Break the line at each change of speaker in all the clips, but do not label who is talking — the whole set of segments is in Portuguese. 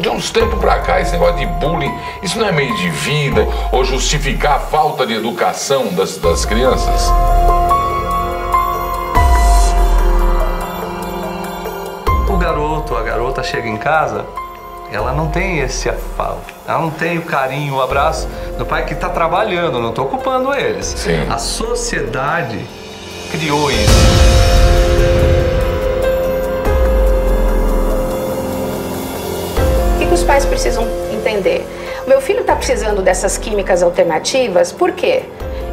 de uns tempos pra cá, esse negócio de bullying, isso não é meio de vida ou justificar a falta de educação das crianças?
O garoto, a garota chega em casa, ela não tem esse afago, ela não tem o carinho, o abraço do pai que está trabalhando, não estou culpando eles.
Sim.
A sociedade criou isso.
O que os pais precisam entender? O meu filho está precisando dessas químicas alternativas, por quê?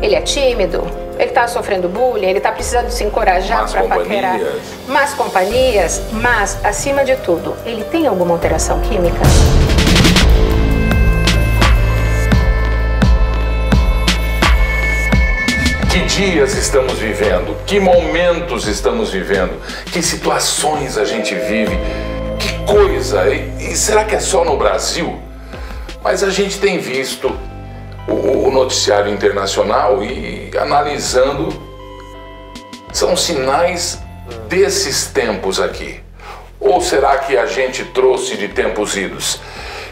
Ele é tímido, ele está sofrendo bullying, ele está precisando se encorajar para paquerar. Más companhias, mas, acima de tudo, ele tem alguma alteração química?
Que dias estamos vivendo? Que momentos estamos vivendo? Que situações a gente vive? Que coisa! E será que é só no Brasil? Mas a gente tem visto o noticiário internacional e analisando, são sinais desses tempos aqui. Ou será que a gente trouxe de tempos idos?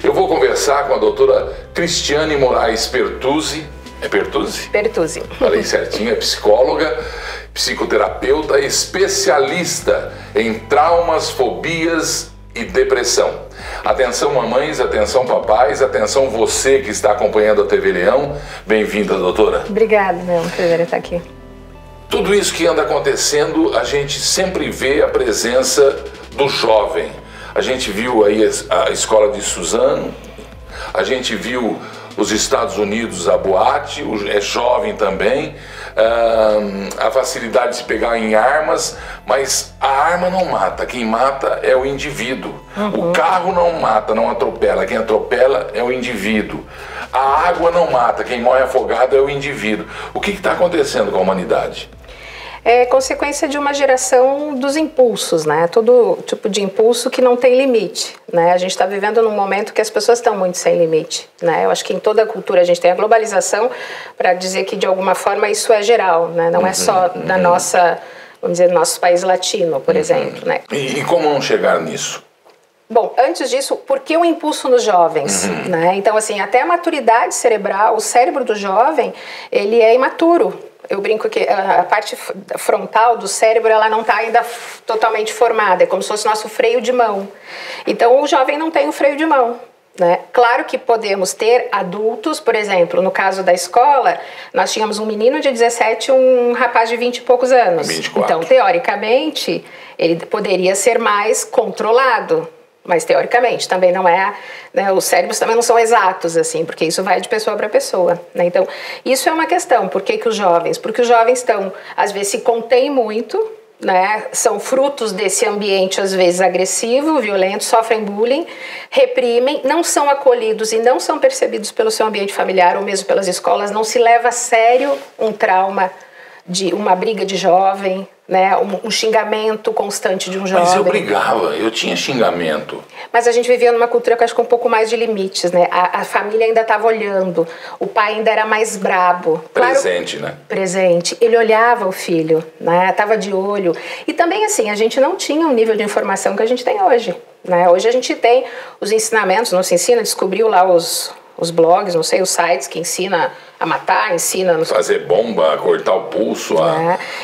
Eu vou conversar com a doutora Cristiane Moraes Pertuzzi. É Pertuzzi?
Pertuzzi.
Falei certinho, é psicóloga, psicoterapeuta, especialista em traumas, fobias e depressão. Atenção mamães, atenção papais, atenção você que está acompanhando a TV Leão. Bem-vinda, doutora.
Obrigada, meu prazer estar aqui.
Tudo isso que anda acontecendo, a gente sempre vê a presença do jovem. A gente viu aí a escola de Suzano, a gente viu os Estados Unidos, a boate, é jovem também, a facilidade de se pegar em armas, mas a arma não mata, quem mata é o indivíduo. O carro não mata, não atropela, quem atropela é o indivíduo. A água não mata, quem morre afogado é o indivíduo. O que está acontecendo com a humanidade?
É consequência de uma geração dos impulsos, né? Todo tipo de impulso que não tem limite, né? A gente está vivendo num momento que as pessoas estão muito sem limite, né? Eu acho que em toda a cultura a gente tem a globalização para dizer que de alguma forma isso é geral, né? Não é só da nossa, vamos dizer, do nosso país latino, por exemplo, né?
E como não chegar nisso?
Bom, antes disso, por que o impulso nos jovens? Né? Então, assim, até a maturidade cerebral, o cérebro do jovem, ele é imaturo. Eu brinco que a parte frontal do cérebro, ela não está ainda totalmente formada, é como se fosse nosso freio de mão. Então, o jovem não tem o freio de mão. Né? Claro que podemos ter adultos, por exemplo, no caso da escola, nós tínhamos um menino de 17 e um rapaz de 20 e poucos anos.
24.
Então, teoricamente, ele poderia ser mais controlado. Mas teoricamente também não é, né, os cérebros também não são exatos assim, porque isso vai de pessoa para pessoa, né? Então isso é uma questão. Por que os jovens? Porque os jovens estão, às vezes, se contêm muito, né? São frutos desse ambiente às vezes agressivo, violento, sofrem bullying, reprimem, não são acolhidos e não são percebidos pelo seu ambiente familiar ou mesmo pelas escolas. Não se leva a sério um trauma de uma briga de jovem, né, um xingamento constante de um jovem.
Mas eu brigava, eu tinha xingamento.
Mas a gente vivia numa cultura que eu acho que um pouco mais de limites, né? A família ainda estava olhando, o pai ainda era mais brabo.
Presente,
claro,
né?
Presente. Ele olhava o filho, né? Tava de olho. E também, assim, a gente não tinha o nível de informação que a gente tem hoje, né? Hoje a gente tem os ensinamentos, não se ensina, descobriu lá os blogs, não sei, os sites que ensina a matar, ensina...
Fazer bomba, cortar o pulso.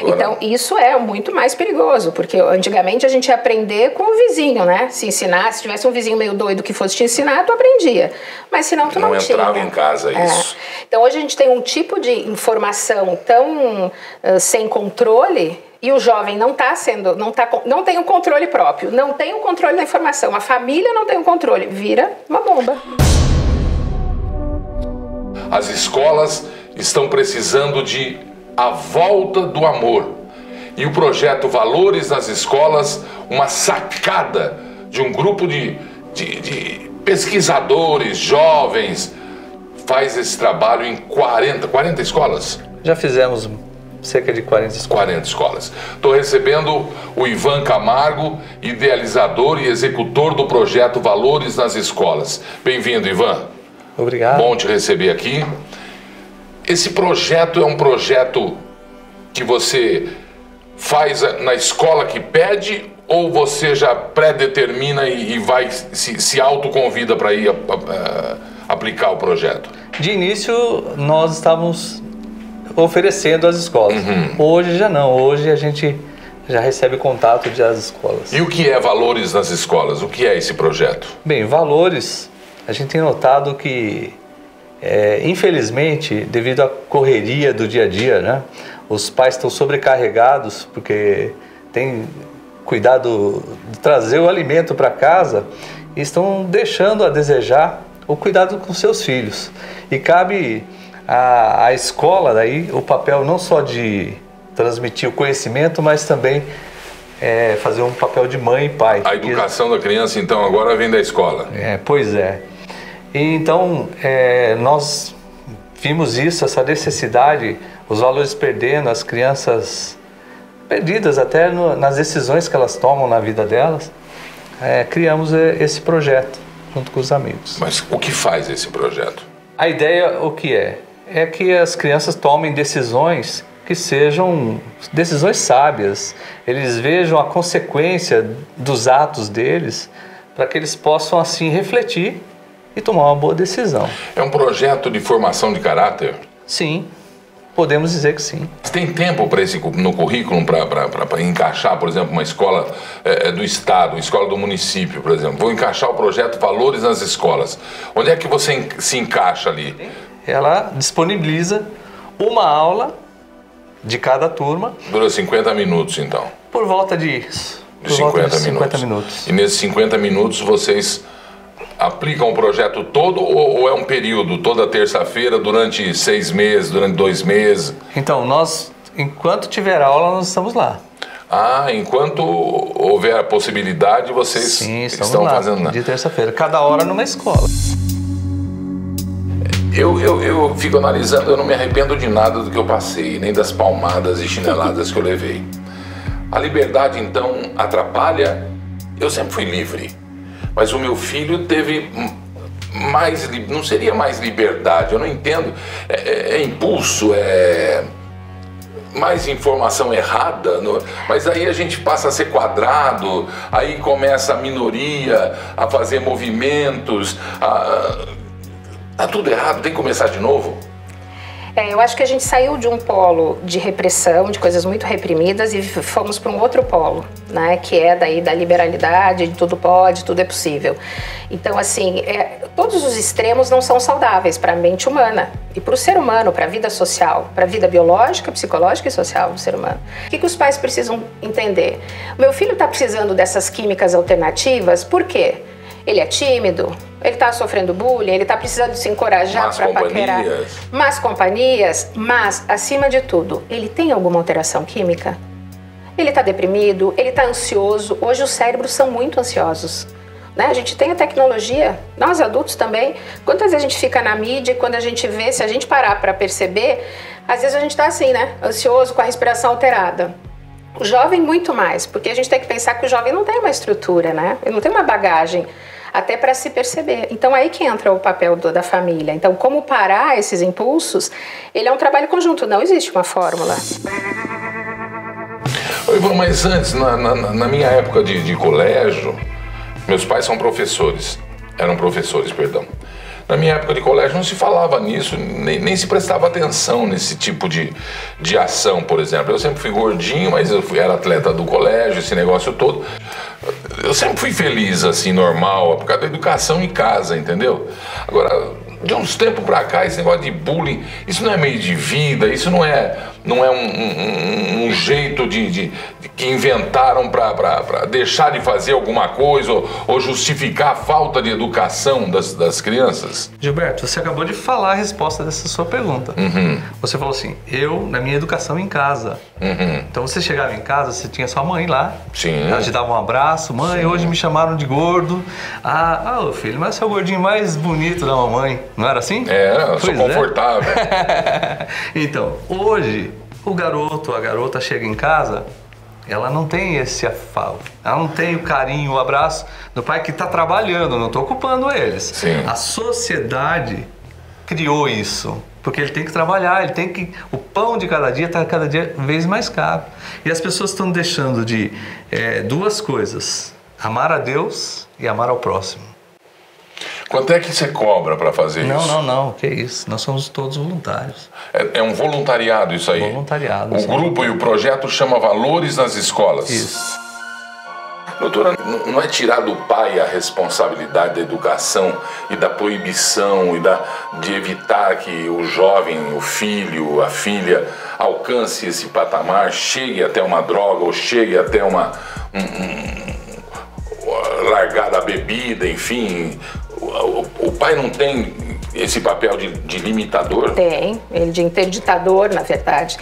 Então, isso é muito mais perigoso, porque antigamente a gente ia aprender com o vizinho, né? Se ensinar, se tivesse um vizinho meio doido que fosse te ensinar, tu aprendia. Mas senão tu não tinha.
Não entrava em casa isso.
Então, hoje a gente tem um tipo de informação tão sem controle, e o jovem não tem um controle próprio, não tem um controle da informação, a família não tem um controle, vira uma bomba.
As escolas estão precisando de a volta do amor. E o projeto Valores nas Escolas, uma sacada de um grupo de pesquisadores, jovens, faz esse trabalho em 40 escolas?
Já fizemos cerca de 40 escolas.
40 escolas. Estou recebendo o Ivan Camargo, idealizador e executor do projeto Valores nas Escolas. Bem-vindo, Ivan.
Obrigado.
Bom te receber aqui. Esse projeto é um projeto que você faz na escola que pede ou você já pré-determina e vai se autoconvida para ir aplicar o projeto?
De início, nós estávamos oferecendo às escolas. Hoje já não, hoje a gente já recebe contato das escolas.
E o que é Valores nas Escolas? O que é esse projeto?
Bem, Valores, a gente tem notado que, infelizmente, devido à correria do dia a dia, né, os pais estão sobrecarregados porque tem cuidado de trazer o alimento para casa e estão deixando a desejar o cuidado com seus filhos. E cabe à escola daí o papel não só de transmitir o conhecimento, mas também fazer um papel de mãe e pai.
A educação da criança, então, agora vem da escola.
Pois é. E então, nós vimos isso, essa necessidade, os valores perdendo, as crianças perdidas até nas decisões que elas tomam na vida delas. Criamos esse projeto junto com os amigos.
Mas o que faz esse projeto?
A ideia, o que é? É que as crianças tomem decisões que sejam decisões sábias. Eles vejam a consequência dos atos deles para que eles possam, assim, refletir e tomar uma boa decisão. É
um projeto de formação de caráter?
Sim, podemos dizer que sim.
Tem tempo para esse no currículo para encaixar, por exemplo, uma escola do estado, uma escola do município, por exemplo? Vou encaixar o projeto Valores nas Escolas. Onde é que você se encaixa ali?
Ela disponibiliza uma aula de cada turma.
Dura 50 minutos, então?
Por volta de 50 minutos.
E nesses 50 minutos vocês aplicam o projeto todo ou é um período, toda terça-feira, durante 6 meses, durante 2 meses?
Então, nós, enquanto tiver aula, nós estamos lá.
Enquanto houver a possibilidade, vocês estão
lá,
fazendo, né?
De terça-feira, cada hora numa escola.
Eu fico analisando, eu não me arrependo de nada do que eu passei, nem das palmadas e chineladas que eu levei. A liberdade, então, atrapalha? Eu sempre fui livre. Mas o meu filho teve mais, não seria mais liberdade, eu não entendo, é impulso, é mais informação errada, mas aí a gente passa a ser quadrado, aí começa a minoria a fazer movimentos, tá tudo errado, tem que começar de novo.
Eu acho que a gente saiu de um polo de repressão, de coisas muito reprimidas, e fomos para um outro polo, né, que é daí da liberalidade, de tudo pode, tudo é possível. Então, assim, todos os extremos não são saudáveis para a mente humana e para o ser humano, para a vida social, para a vida biológica, psicológica e social do ser humano. O que os pais precisam entender? O meu filho está precisando dessas químicas alternativas, por quê? Ele é tímido, ele está sofrendo bullying, ele está precisando se encorajar para paquerar. Más companhias, mas, acima de tudo, ele tem alguma alteração química? Ele está deprimido, ele está ansioso. Hoje os cérebros são muito ansiosos, né? A gente tem a tecnologia, nós adultos também. Quantas vezes a gente fica na mídia e quando a gente vê, se a gente parar para perceber, às vezes a gente está assim, né? Ansioso, com a respiração alterada. O jovem muito mais, porque a gente tem que pensar que o jovem não tem uma estrutura, né? Ele não tem uma bagagem até para se perceber. Então aí que entra o papel da família. Então como parar esses impulsos, ele é um trabalho conjunto, não existe uma fórmula.
Ivan, mas antes, na minha época de colégio, meus pais são professores, eram professores, perdão. Na minha época de colégio não se falava nisso, nem se prestava atenção nesse tipo de ação, por exemplo. Eu sempre fui gordinho, mas era atleta do colégio, esse negócio todo. Eu sempre fui feliz, assim, normal, por causa da educação em casa, entendeu? Agora, de uns tempos pra cá, esse negócio de bullying, isso não é meio de vida, isso não é um jeito que inventaram pra deixar de fazer alguma coisa ou justificar a falta de educação das crianças?
Gilberto, você acabou de falar a resposta dessa sua pergunta. Você falou assim, na minha educação em casa. Então você chegava em casa, você tinha sua mãe lá.
Sim.
Ela te dava um abraço. Mãe, hoje me chamaram de gordo. Filho, mas você é o gordinho mais bonito da mamãe. Não era assim?
Eu sou confortável.
Então, hoje, o garoto, a garota chega em casa, ela não tem esse afago, ela não tem o carinho, o abraço do pai que está trabalhando, não estou ocupando eles.
Sim.
A sociedade criou isso, porque ele tem que trabalhar, o pão de cada dia está cada dia vez mais caro. E as pessoas estão deixando de duas coisas, amar a Deus e amar ao próximo.
Quanto é que você cobra para fazer isso?
Não, que isso, nós somos todos voluntários.
É um voluntariado isso aí?
Voluntariado.
O grupo e o projeto chama Valores nas Escolas.
Isso.
Doutora, não é tirar do pai a responsabilidade da educação e da proibição e de evitar que o jovem, o filho, a filha alcance esse patamar, chegue até uma droga ou chegue até uma largar da bebida, enfim. O pai não tem esse papel de limitador?
Tem, ele de interditador, na verdade.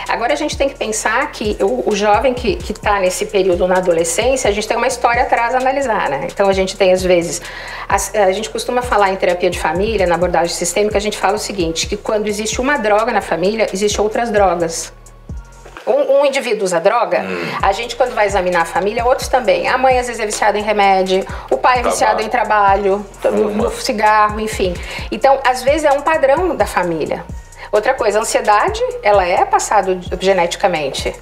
Agora a gente tem que pensar que o jovem que está nesse período na adolescência, a gente tem uma história atrás a analisar, né? Então a gente tem, às vezes, a gente costuma falar em terapia de família, na abordagem sistêmica, a gente fala o seguinte, que quando existe uma droga na família, existem outras drogas. Um indivíduo usa droga, a gente quando vai examinar a família, outros também. A mãe às vezes é viciada em remédio, o pai é viciado em trabalho, no cigarro, enfim. Então, às vezes é um padrão da família. Outra coisa, a ansiedade, ela é passada geneticamente.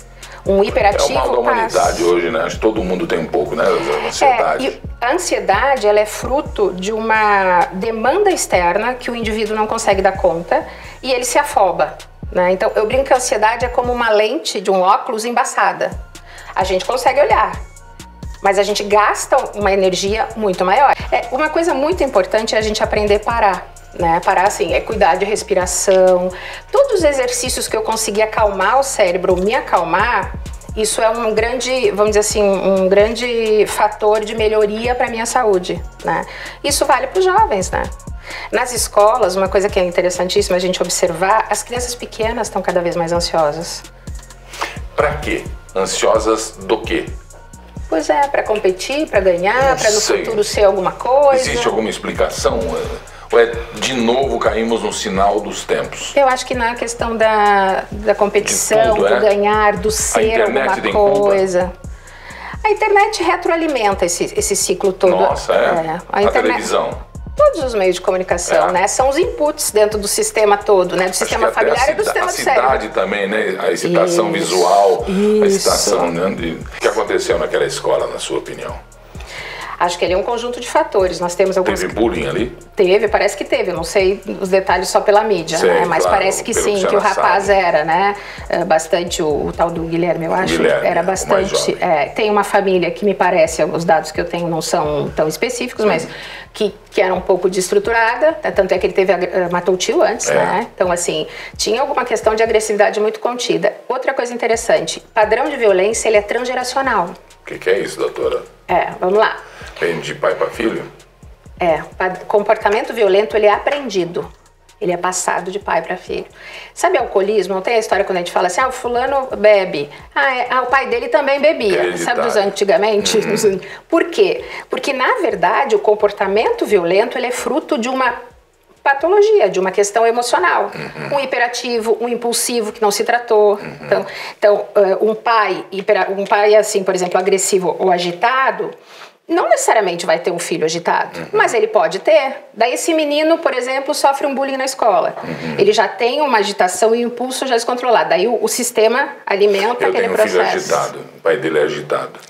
Um hiperativo
é o mal da humanidade hoje, né? Acho que todo mundo tem um pouco, né? A ansiedade.
E a ansiedade, ela é fruto de uma demanda externa que o indivíduo não consegue dar conta e ele se afoba. Né? Então, eu brinco que a ansiedade é como uma lente de um óculos embaçada. A gente consegue olhar, mas a gente gasta uma energia muito maior. Uma coisa muito importante é a gente aprender a parar. Né? Parar, assim, é cuidar de respiração. Todos os exercícios que eu conseguir acalmar o cérebro, me acalmar, isso é um grande, vamos dizer assim, um grande fator de melhoria para a minha saúde. Né? Isso vale para os jovens, né? Nas escolas, uma coisa que é interessantíssima a gente observar, as crianças pequenas estão cada vez mais ansiosas.
Para quê? Ansiosas do quê?
Pois é, para competir, para ganhar, para no futuro ser alguma coisa.
Existe alguma explicação? Ou de novo caímos no sinal dos tempos?
Eu acho que na questão da competição, do ganhar, do ser alguma coisa. A internet retroalimenta esse ciclo todo.
Nossa, a televisão.
Todos os meios de comunicação, né? São os inputs dentro do sistema todo, né? Do sistema familiar e do sistema do cérebro.
A cidade também, né? A excitação visual, a excitação, né? O que aconteceu naquela escola, na sua opinião?
Acho que ele é um conjunto de fatores. Nós temos alguns...
Teve bullying ali?
Teve, parece que teve. Eu não sei os detalhes só pela mídia, né? Mas claro, parece que sim, que o rapaz era, né? Bastante, o tal do Guilherme, eu acho. Guilherme, era bastante... tem uma família que me parece, os dados que eu tenho não são tão específicos, mas que era um pouco desestruturada. Tanto é que ele matou o tio antes, né? Então, assim, tinha alguma questão de agressividade muito contida. Outra coisa interessante, padrão de violência, ele é transgeracional.
O que é isso, doutora?
Vamos lá.
Vem de pai para filho?
Comportamento violento, ele é aprendido. Ele é passado de pai para filho. Sabe alcoolismo? Não tem a história quando a gente fala assim, o fulano bebe. O pai dele também bebia. Sabe dos antigamente? Por quê? Porque, na verdade, o comportamento violento, ele é fruto de uma patologia, de uma questão emocional. Um hiperativo, um impulsivo que não se tratou. Então, um pai, assim, por exemplo, agressivo ou agitado, não necessariamente vai ter um filho agitado, mas ele pode ter. Daí esse menino, por exemplo, sofre um bullying na escola. Ele já tem uma agitação e um impulso já descontrolado. Daí o sistema alimenta aquele processo.
Eu tenho um filho agitado, o pai dele é agitado.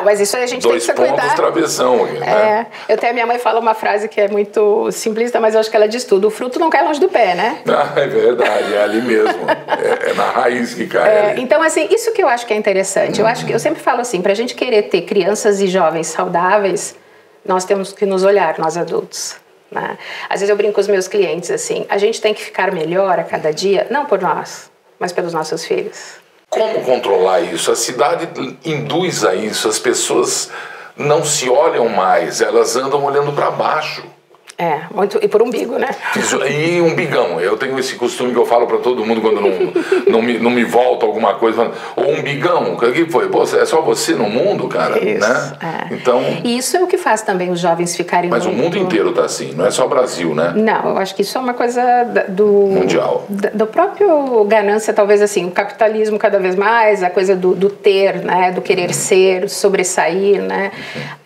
Mas isso aí a gente tem que se cuidar.
2 pontos travessão. Né?
A minha mãe fala uma frase que é muito simplista, mas eu acho que ela diz tudo. O fruto não cai longe do pé, né?
É verdade, é ali mesmo. É na raiz que cai.
Então, assim, isso que eu acho que é interessante. Eu sempre falo assim, pra gente querer ter crianças e jovens saudáveis, nós temos que nos olhar, nós adultos. Né? Às vezes eu brinco com os meus clientes assim, a gente tem que ficar melhor a cada dia, não por nós, mas pelos nossos filhos.
Como controlar isso? A cidade induz a isso, as pessoas não se olham mais, elas andam olhando para baixo.
E por umbigo, né?
E umbigão. Eu tenho esse costume que eu falo para todo mundo quando não me volta alguma coisa. Ou umbigão, o que foi? Pô, é só você no mundo, cara?
Isso,
né? Então,
e isso é o que faz também os jovens ficarem
Mas o mundo inteiro tá assim, não é só o Brasil, né?
Não, eu acho que isso é uma coisa do...
Mundial.
Do próprio ganância, talvez assim, o capitalismo cada vez mais, a coisa do ter, né? Do querer ser, sobressair, né?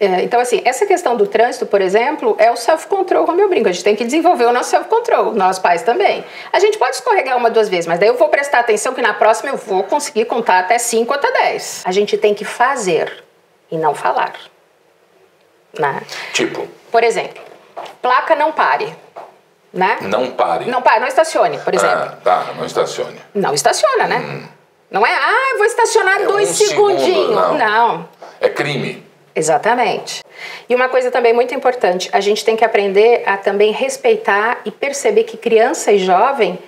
Então, assim, essa questão do trânsito, por exemplo, é o self-control self-control, como eu brinco. A gente tem que desenvolver o nosso self-control, nós pais também. A gente pode escorregar 1, 2 vezes, mas daí eu vou prestar atenção que na próxima eu vou conseguir contar até 5 ou até 10. A gente tem que fazer e não falar. Né?
Tipo?
Por exemplo, placa não pare. Né?
Não pare.
Não pare, não estacione, por exemplo.
Ah, tá, não estacione.
Não estaciona, né? Não é, eu vou estacionar 2 segundinhos.
Segundo,
não.
É crime.
Exatamente. E uma coisa também muito importante, a gente tem que aprender a também respeitar e perceber que criança e jovem,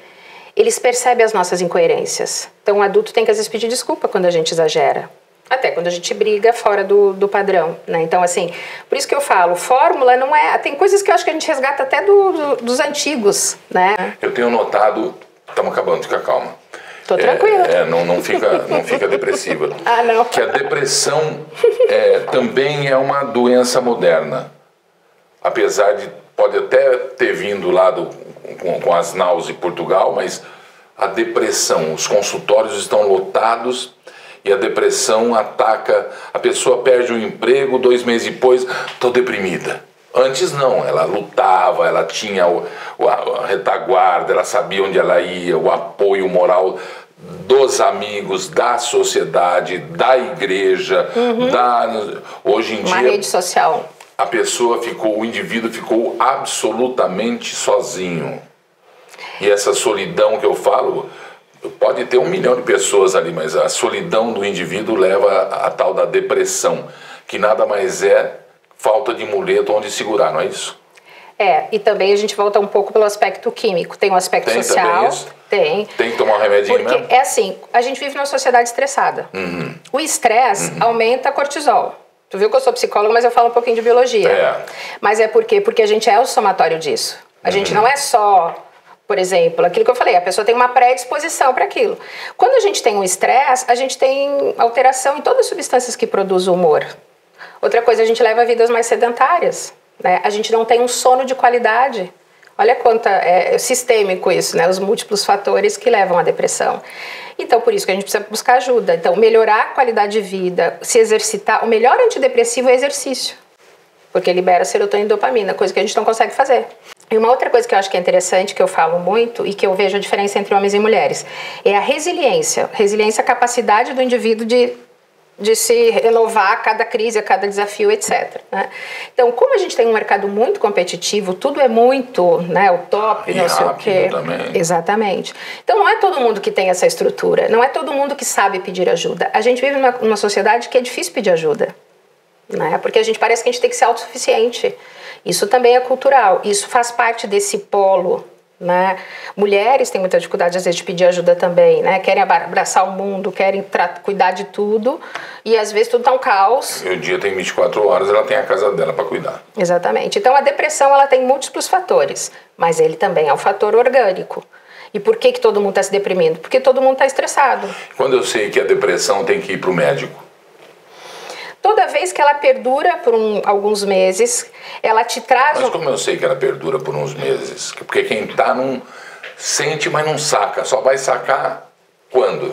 eles percebem as nossas incoerências. Então o adulto tem que às vezes pedir desculpa quando a gente exagera. Até quando a gente briga fora do padrão, né? Então, assim, por isso que eu falo, fórmula não é... Tem coisas que eu acho que a gente resgata até dos antigos, né?
Eu tenho notado... Estamos acabando, fica calma.
Tô tranquila.
Não fica depressiva.
Ah, não.
Que a depressão também é uma doença moderna. Apesar de... Pode até ter vindo lá com as náuseas de Portugal, mas a depressão, os consultórios estão lotados... E a depressão ataca, a pessoa perde o emprego, 2 meses depois, estou deprimida. Antes não, ela lutava, ela tinha a retaguarda, ela sabia onde ela ia, o apoio moral dos amigos, da sociedade, da igreja, hoje em dia...
Uma rede social.
A pessoa o indivíduo ficou absolutamente sozinho. E essa solidão que eu falo... Pode ter 1 milhão de pessoas ali, mas a solidão do indivíduo leva a tal da depressão, que nada mais é falta de muleta onde segurar, não é isso?
E também a gente volta um pouco pelo aspecto químico. Tem um aspecto social.
Isso?
Tem.
Tem que tomar um remedinho
porque
mesmo?
É assim, a gente vive numa sociedade estressada. O estresse aumenta cortisol. Tu viu que eu sou psicóloga, mas eu falo um pouquinho de biologia. Mas é por quê? Porque a gente é o somatório disso. A gente não é só... Por exemplo, aquilo que eu falei, a pessoa tem uma predisposição para aquilo. Quando a gente tem um estresse, a gente tem alteração em todas as substâncias que produzem o humor. Outra coisa, a gente leva vidas mais sedentárias, né? A gente não tem um sono de qualidade. Olha quanto é sistêmico isso, né? Os múltiplos fatores que levam à depressão. Então, por isso que a gente precisa buscar ajuda. Então, melhorar a qualidade de vida, se exercitar. O melhor antidepressivo é exercício, porque libera serotonina e dopamina, coisa que a gente não consegue fazer. E uma outra coisa que eu acho que é interessante, que eu falo muito e que eu vejo a diferença entre homens e mulheres, é a resiliência. Resiliência é a capacidade do indivíduo de se renovar a cada crise, a cada desafio, etc. Né? Então, como a gente tem um mercado muito competitivo, tudo é muito, né, o top, não sei o quê.
Também.
Exatamente. Então, não é todo mundo que tem essa estrutura, não é todo mundo que sabe pedir ajuda. A gente vive numa sociedade que é difícil pedir ajuda, né? Porque a gente parece que a gente tem que ser autossuficiente. Isso também é cultural, isso faz parte desse polo, né? Mulheres têm muita dificuldade às vezes de pedir ajuda também, né? Querem abraçar o mundo, querem cuidar de tudo e às vezes tudo tá um caos.
E o dia tem 24 horas, ela tem a casa dela para cuidar.
Exatamente. Então a depressão ela tem múltiplos fatores, mas ele também é um fator orgânico. E por que todo mundo está se deprimindo? Porque todo mundo está estressado.
Quando eu sei que a depressão tem que ir para o médico?
Toda vez que ela perdura por alguns meses, ela te traz...
Mas como eu sei que ela perdura por uns meses? Porque quem está não sente, mas não saca. Só vai sacar quando?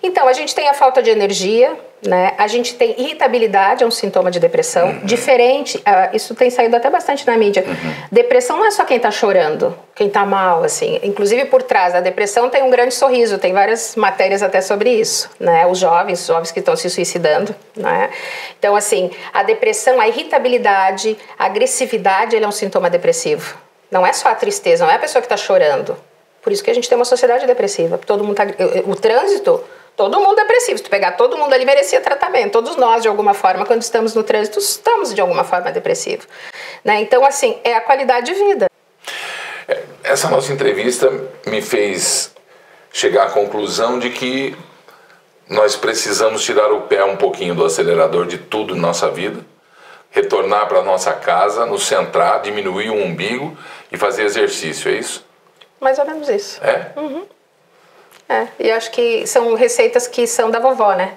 Então, a gente tem a falta de energia, né? A gente tem irritabilidade, é um sintoma de depressão. Diferente, isso tem saído até bastante na mídia. Depressão não é só quem está chorando, quem está mal, assim. Inclusive, por trás da depressão tem um grande sorriso. Tem várias matérias até sobre isso, né? Os jovens que estão se suicidando, né? Então, assim, a depressão, a irritabilidade, a agressividade, ele é um sintoma depressivo. Não é só a tristeza, não é a pessoa que está chorando. Por isso que a gente tem uma sociedade depressiva. Todo mundo o trânsito... Todo mundo depressivo. Se tu pegar todo mundo ali, merecia tratamento. Todos nós, de alguma forma, quando estamos no trânsito, estamos de alguma forma depressivos. Né? Então, assim, é a qualidade de vida.
Essa nossa entrevista me fez chegar à conclusão de que nós precisamos tirar o pé um pouquinho do acelerador de tudo na nossa vida, retornar para a nossa casa, nos centrar, diminuir o umbigo e fazer exercício, é isso?
Mais ou menos isso.
É?
E acho que são receitas que são da vovó, né?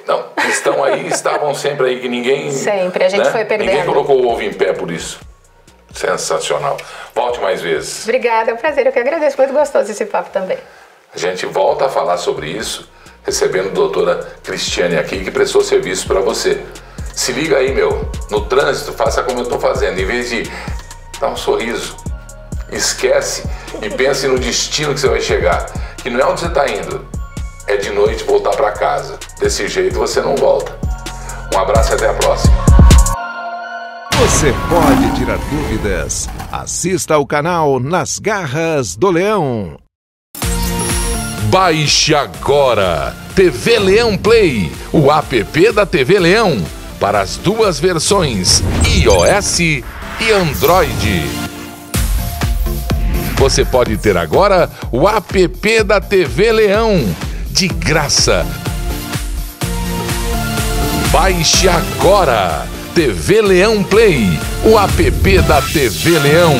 Não, estão aí, estavam sempre aí, que ninguém...
Sempre, a gente foi perdendo.
Ninguém colocou o ovo em pé por isso. Sensacional. Volte mais vezes.
Obrigada, é um prazer, eu que agradeço, muito gostoso esse papo também.
A gente volta a falar sobre isso, recebendo a doutora Cristiane aqui, que prestou serviço para você. Se liga aí, no trânsito, faça como eu estou fazendo, em vez de Dá um sorriso. Esquece e pense no destino que você vai chegar. Que não é onde você está indo. É de noite voltar para casa. Desse jeito você não volta. Um abraço e até a próxima.
Você pode tirar dúvidas. Assista ao canal Nas Garras do Leão.
Baixe agora TV Leão Play, o app da TV Leão, para as duas versões, iOS e Android. Você pode ter agora o app da TV Leão, de graça. Baixe agora TV Leão Play, o app da TV Leão.